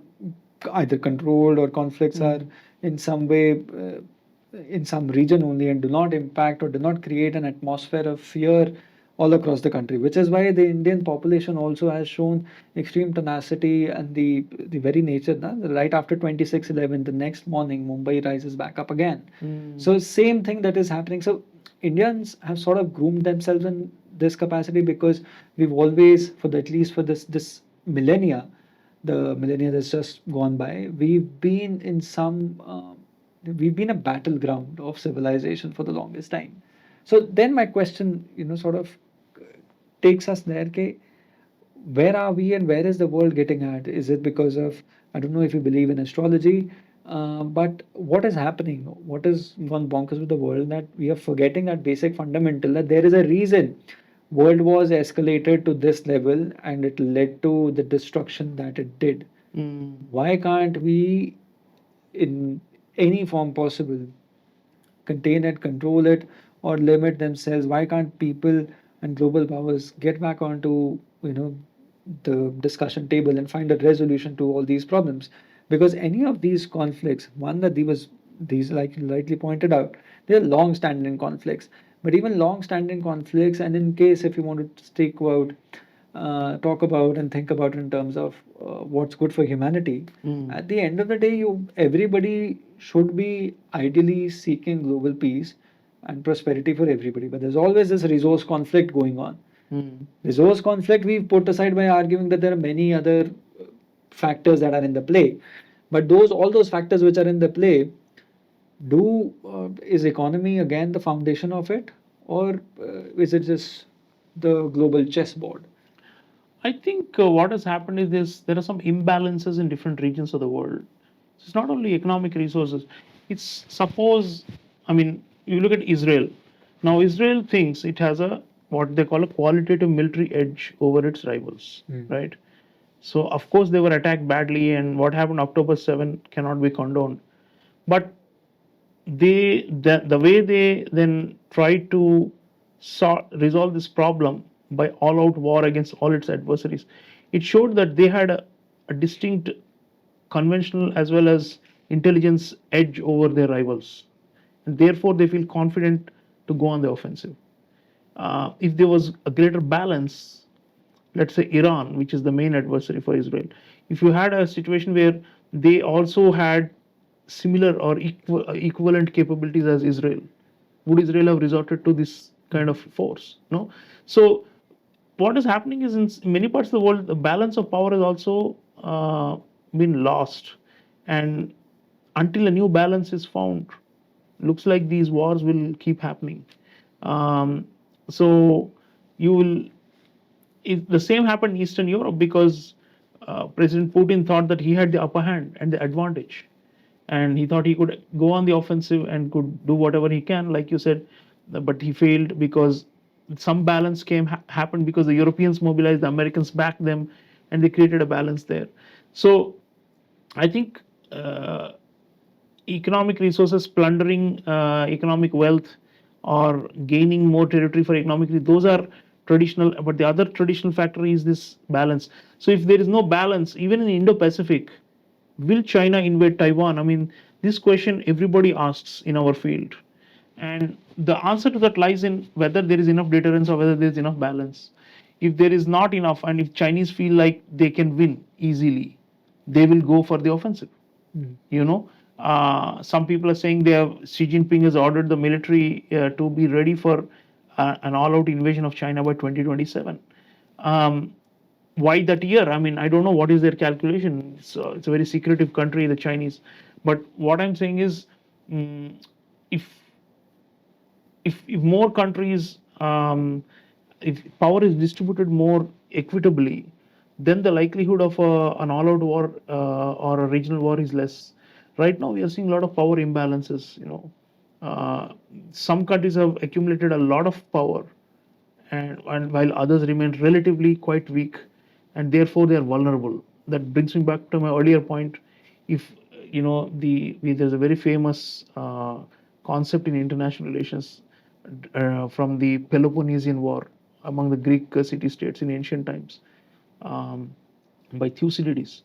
either controlled or conflicts are mm, in some way in some region only and do not impact or do not create an atmosphere of fear all across the country, which is why the Indian population also has shown extreme tenacity and the very nature that right after 26/11 the next morning Mumbai rises back up again. mm, So same thing that is happening. So Indians have sort of groomed themselves in this capacity because we've always, for the, at least for this millennia, the millennia that's just gone by, we've been a battleground of civilization for the longest time. So then my question, sort of takes us there. Ke, where are we and where is the world getting at? Is it because of, I don't know if you believe in astrology, but what is happening? What is gone bonkers with the world that we are forgetting that basic fundamental that there is a reason world wars escalated to this level and it led to the destruction that it did. mm. Why can't we, in any form possible, contain it, control it, or limit themselves? Why can't people and global powers get back onto the discussion table and find a resolution to all these problems? Because any of these conflicts, one that these like you rightly pointed out, they're long-standing conflicts. But even long-standing conflicts, and in case if you want to talk about and think about in terms of what's good for humanity. Mm. At the end of the day, everybody should be ideally seeking global peace and prosperity for everybody. But there's always this resource conflict going on. Mm. Resource conflict we've put aside by arguing that there are many other factors that are in the play. But all those factors which are in the play, do is economy again the foundation of it, or is it just the global chessboard? I think what has happened is this: there are some imbalances in different regions of the world. It's not only economic resources. It's, suppose, I mean, you look at Israel. Now, Israel thinks it has a, what they call a qualitative military edge over its rivals, Hmm. right? So, of course, they were attacked badly, and what happened October 7 cannot be condoned. But the way they then tried to resolve this problem by all out war against all its adversaries, it showed that they had a distinct conventional as well as intelligence edge over their rivals, and therefore they feel confident to go on the offensive. If there was a greater balance, let's say Iran, which is the main adversary for Israel, if you had a situation where they also had similar or equivalent capabilities as Israel, would Israel have resorted to this kind of force? No. So what is happening is in many parts of the world, the balance of power has also been lost, and until a new balance is found, looks like these wars will keep happening. So you will the same happened in Eastern Europe because President Putin thought that he had the upper hand and the advantage, and he thought he could go on the offensive and could do whatever he can, like you said, but he failed because some balance happened because the Europeans mobilized, the Americans backed them, and they created a balance there. So I think economic resources, plundering economic wealth, or gaining more territory for economically, those are traditional. But the other traditional factor is this balance. So if there is no balance, even in Indo-Pacific, will China invade Taiwan? I mean, this question everybody asks in our field. And the answer to that lies in whether there is enough deterrence or whether there is enough balance. If there is not enough, and if Chinese feel like they can win easily, they will go for the offensive. You know, some people are saying Xi Jinping has ordered the military to be ready for an all-out invasion of China by 2027. Um, why that year? I mean, I don't know what is their calculation. It's a very secretive country, the Chinese. But what I'm saying is, mm, if if more countries, if power is distributed more equitably, then the likelihood of an all-out war or a regional war is less. Right now, we are seeing a lot of power imbalances. Some countries have accumulated a lot of power, and while others remain relatively quite weak, and therefore they are vulnerable. That brings me back to my earlier point. If there's a very famous concept in international relations from the Peloponnesian War among the Greek city-states in ancient times, um, by Thucydides,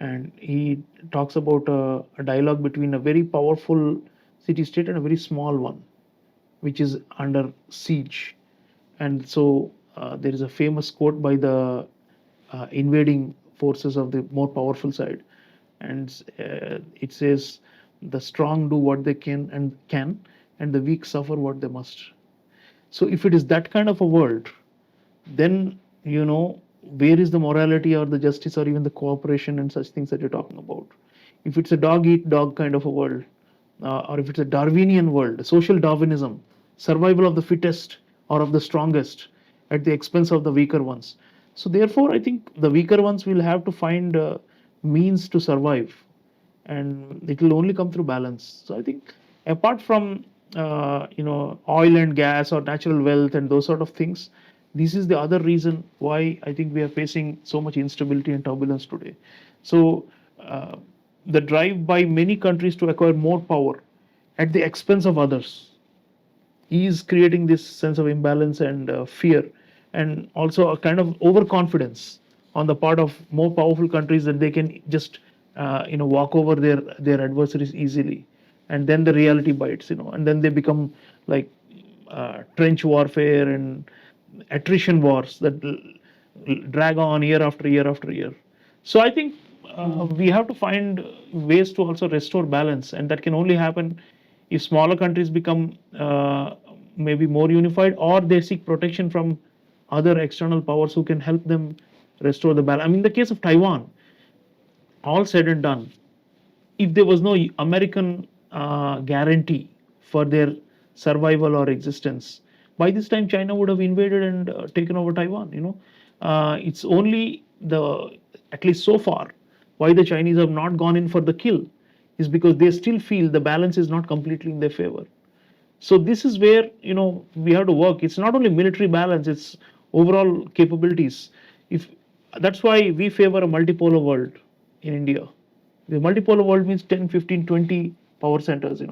and he talks about a dialogue between a very powerful city-state and a very small one, which is under siege. And so there is a famous quote by the invading forces of the more powerful side, and it says, "The strong do what they can, and the weak suffer what they must." So if it is that kind of a world, then where is the morality or the justice or even the cooperation and such things that you're talking about? If it's a dog eat dog kind of a world, or if it's a Darwinian world, social Darwinism, survival of the fittest or of the strongest at the expense of the weaker ones. So therefore, I think the weaker ones will have to find means to survive, and it will only come through balance. So I think, apart from oil and gas or natural wealth and those sort of things, this is the other reason why I think we are facing so much instability and turbulence today. So the drive by many countries to acquire more power at the expense of others is creating this sense of imbalance and fear, and also a kind of overconfidence on the part of more powerful countries that they can just walk over their adversaries easily, and then the reality bites, and then they become like trench warfare and attrition wars that drag on year after year after year. So I think we have to find ways to also restore balance, and that can only happen if smaller countries become maybe more unified, or they seek protection from other external powers who can help them restore the balance. I mean, in the case of Taiwan, all said and done, if there was no American guarantee for their survival or existence, by this time China would have invaded and taken over Taiwan. It's only at least so far, why the Chinese have not gone in for the kill is because they still feel the balance is not completely in their favor. So this is where we have to work. It's not only military balance; it's overall capabilities. If That's why we favor a multipolar world in India. The multipolar world means 10, 15, 20 power centers.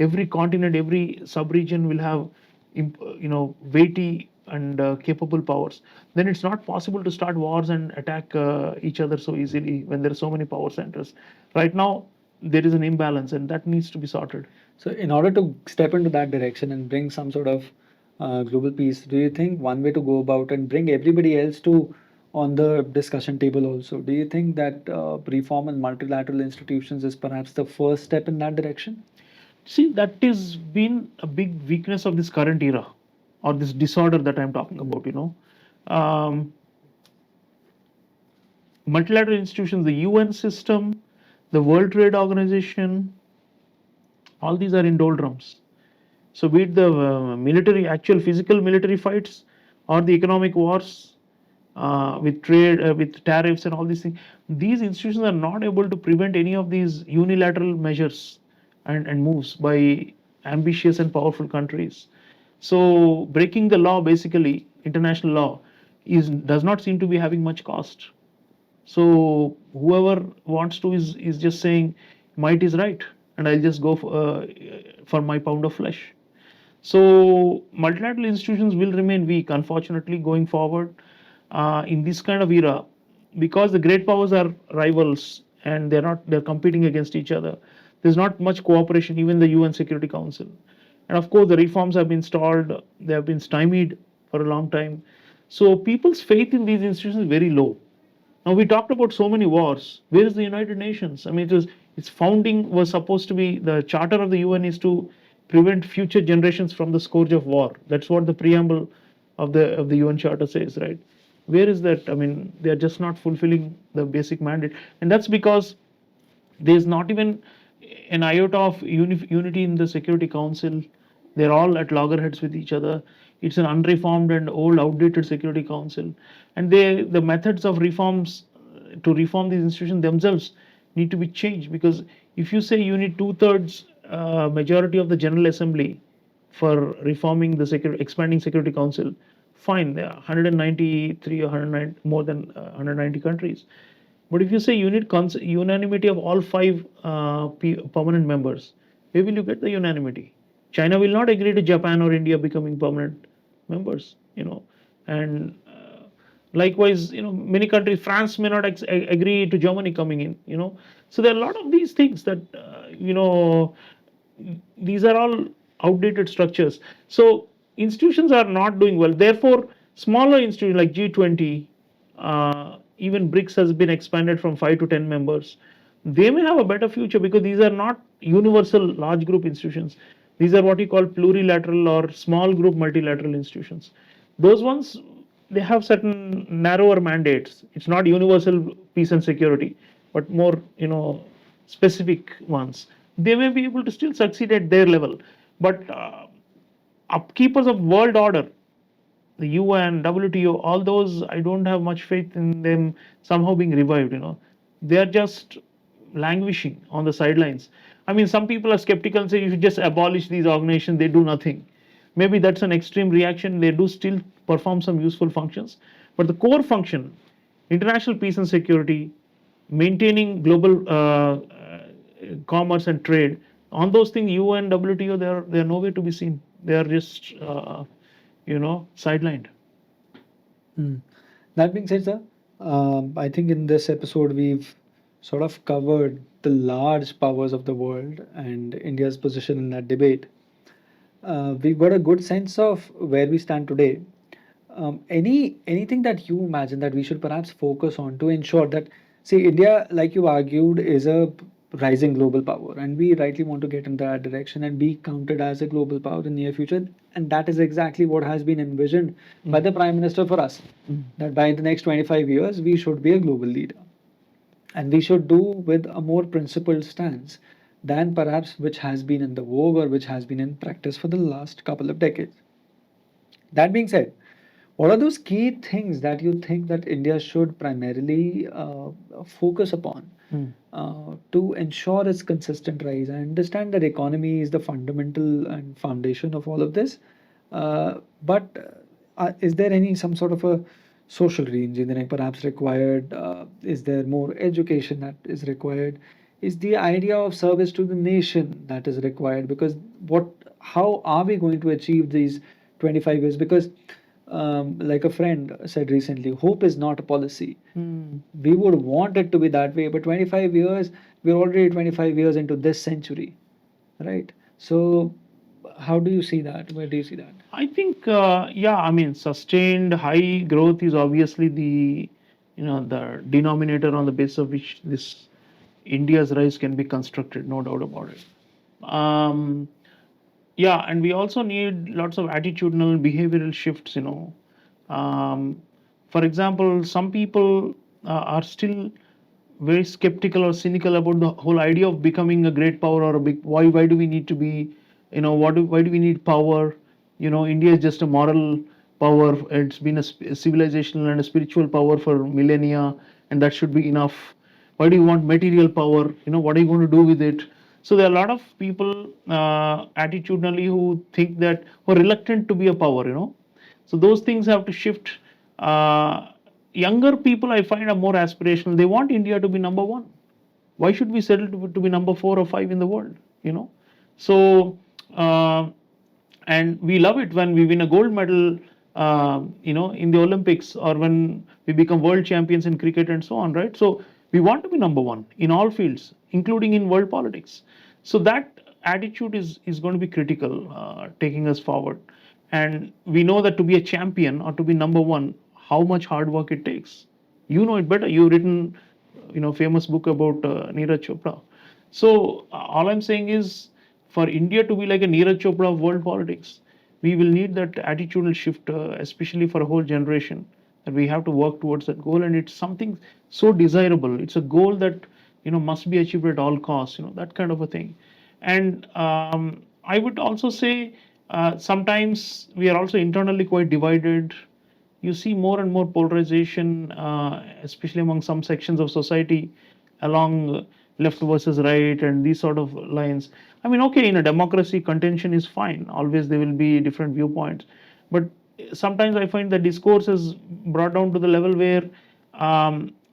Every continent, every sub-region will have weighty and capable powers, then it's not possible to start wars and attack each other so easily when there are so many power centers. Right now, there is an imbalance, and that needs to be sorted. So, in order to step into that direction and bring some sort of global peace, do you think one way to go about and bring everybody else to on the discussion table also? Do you think that reform and multilateral institutions is perhaps the first step in that direction? See, that is been a big weakness of this current era, or this disorder that I'm talking about. Um, multilateral institutions, the UN system, the World Trade Organization, all these are in doldrums. So, be it the military, actual physical military fights, or the economic wars with trade, with tariffs, and all these things, these institutions are not able to prevent any of these unilateral measures and moves by ambitious and powerful countries. So, breaking the law, basically, international law, does not seem to be having much cost. So whoever wants to is just saying might is right, and I'll just go for my pound of flesh. So multilateral institutions will remain weak, unfortunately, going forward in this kind of era, because the great powers are rivals and they're competing against each other. There's not much cooperation, even the UN Security Council, and of course the reforms have been stalled. They have been stymied for a long time. So people's faith in these institutions is very low. Now we talked about so many wars. Where is the United Nations? I mean, its founding was supposed to be, the charter of the UN is to prevent future generations from the scourge of war. That's what the preamble of the UN Charter says, right? Where is that? I mean, they are just not fulfilling the basic mandate, and that's because there's not even an iota of unity in the Security Council. They're all at loggerheads with each other. It's an unreformed and old, outdated Security Council, and the methods of reforms to reform these institutions themselves need to be changed. Because if you say you need two-thirds majority of the General Assembly for reforming the expanding Security Council, fine. There are 193 or 109, more than 190 countries. But if you say you need unanimity of all five permanent members, where will you get the unanimity? China will not agree to Japan or India becoming permanent members, and likewise, many countries, France may not agree to Germany coming in. So there are a lot of these things that, these are all outdated structures. So institutions are not doing well. Therefore, smaller institutions like G20, even BRICS has been expanded from 5 to 10 members. They may have a better future because these are not universal large group institutions. These are what you call plurilateral or small group multilateral institutions. Those ones, they have certain narrower mandates. It's not universal peace and security, but more specific ones. They may be able to still succeed at their level, but upkeepers of world order, the UN, WTO, all those, I don't have much faith in them somehow being revived. They are just languishing on the sidelines. I mean, some people are skeptical and say you should just abolish these organizations, they do nothing. Maybe that's an extreme reaction. They do still perform some useful functions. But the core function, international peace and security, maintaining global commerce and trade, on those things, UN, WTO, they're nowhere to be seen. They are just sidelined. Hmm. That being said, sir, I think in this episode we've sort of covered the large powers of the world and India's position in that debate. We've got a good sense of where we stand today. Anything that you imagine that we should perhaps focus on to ensure that, see, India, like you argued, is a rising global power, and we rightly want to get in that direction and be counted as a global power in near future, and that is exactly what has been envisioned by the Prime Minister for us. That by the next 25 years we should be a global leader, and we should do with a more principled stance than perhaps which has been in the vogue or which has been in practice for the last couple of decades. That being said, what are those key things that you think that India should primarily focus upon to ensure its consistent rise? I understand that economy is the fundamental and foundation of all of this, but is there any some sort of a social re-engineering perhaps required? Is there more education that is required? Is the idea of service to the nation that is required? Because how are we going to achieve these 25 years? Because like a friend said recently, hope is not a policy. Hmm. We would want it to be that way, but 25 years, we're already 25 years into this century, right? So, how do you see that? Where do you see that? I think, yeah, I mean, sustained high growth is obviously the denominator on the basis of which this India's rise can be constructed, no doubt about it. Um, yeah, and we also need lots of attitudinal, behavioral shifts. For example, some people are still very skeptical or cynical about the whole idea of becoming a great power or a big. Why do we need to be, why do we need power? India is just a moral power. It's been a civilizational and a spiritual power for millennia, and that should be enough. Why do you want material power? What are you going to do with it? So there are a lot of people attitudinally who think that, who are reluctant to be a power. So those things have to shift. Younger people, I find, are more aspirational. They want India to be number one. Why should we settle to be number 4 or 5 in the world? So uh, and we love it when we win a gold medal, in the Olympics, or when we become world champions in cricket and so on, right? So we want to be number one in all fields, including in world politics. So that attitude is going to be critical, taking us forward. And we know that to be a champion or to be number one, how much hard work it takes. You know it better. You've written, famous book about Neeraj Chopra. So all I'm saying is, for India to be like a Neeraj Chopra of world politics, we will need that attitudinal shift, especially for a whole generation. That we have to work towards that goal, and it's something so desirable. It's a goal that must be achieved at all costs. That kind of a thing. And I would also say sometimes we are also internally quite divided. You see more and more polarization, especially among some sections of society, along left versus right and these sort of lines. I mean, okay, in a democracy, contention is fine. Always there will be different viewpoints. But sometimes I find the discourse is brought down to the level where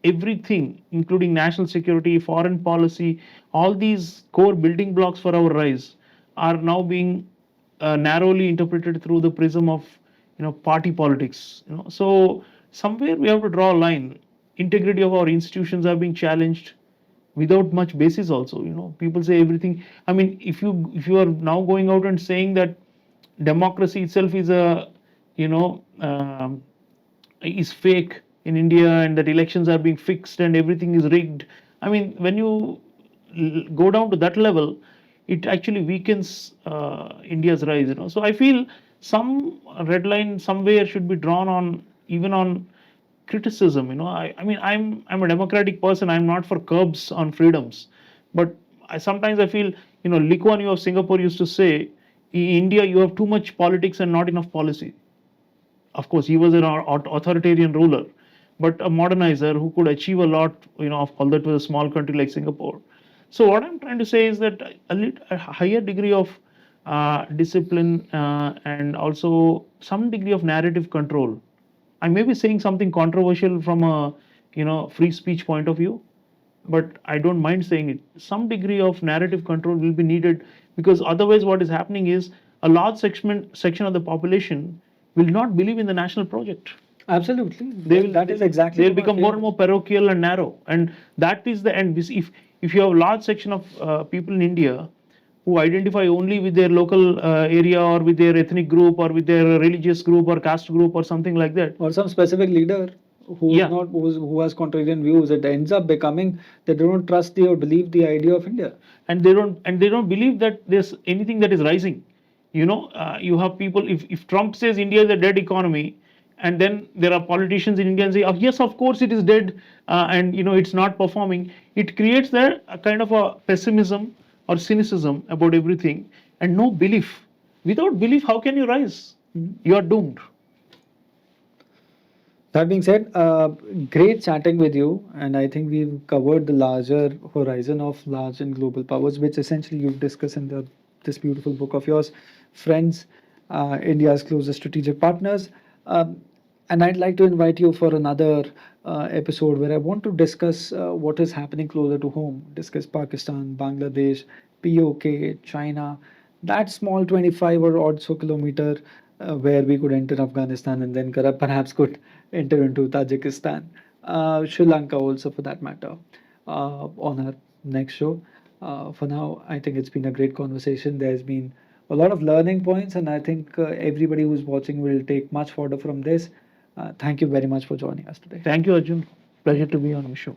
everything, including national security, foreign policy, all these core building blocks for our rise are now being narrowly interpreted through the prism of party politics. So somewhere we have to draw a line. Integrity of our institutions are being challenged without much basis. Also, people say everything. I mean, if you are now going out and saying that democracy itself is a you know is fake in India, and that elections are being fixed and everything is rigged. I mean, when you go down to that level, it actually weakens India's rise. So I feel some red line somewhere should be drawn on, even on criticism. I mean, I'm a democratic person. I'm not for curbs on freedoms, but sometimes I feel, Lee Kuan Yew of Singapore used to say, in India you have too much politics and not enough policy. Of course, he was an authoritarian ruler, but a modernizer who could achieve a lot, although it was a small country like Singapore. So what I'm trying to say is that a higher degree of discipline, and also some degree of narrative control. I may be saying something controversial from a free speech point of view, but I don't mind saying it. Some degree of narrative control will be needed, because otherwise, what is happening is a large section of the population will not believe in the national project. Absolutely. That is They exactly will the become more and more parochial and narrow, and that is the end. If you have a large section of people in India who identify only with their local area, or with their ethnic group, or with their religious group or caste group or something like that, or some specific leader who is yeah, not who has contrarian views, it ends up becoming that they don't trust the or believe the idea of India. and they don't believe that there's anything that is rising. You have people, if Trump says India is a dead economy, and then there are politicians in India and say, oh, yes, of course it is dead, and it's not performing. It creates there a kind of a pessimism or cynicism about everything, and no belief. Without belief, how can you rise? You are doomed. That being said, great chatting with you, and I think we've covered the larger horizon of large and global powers, which essentially you've discussed in this beautiful book of yours, Friends, India's Closest Strategic Partners. And I'd like to invite you for another episode where I want to discuss what is happening closer to home, discuss Pakistan, Bangladesh, POK, China, that small 25 or odd so kilometer where we could enter Afghanistan and then perhaps could enter into Tajikistan, Sri Lanka also for that matter, on our next show. For now, I think it's been a great conversation. There's been a lot of learning points, and I think everybody who's watching will take much further from this. Thank you very much for joining us today. Thank you, Arjun. Pleasure to be on the show.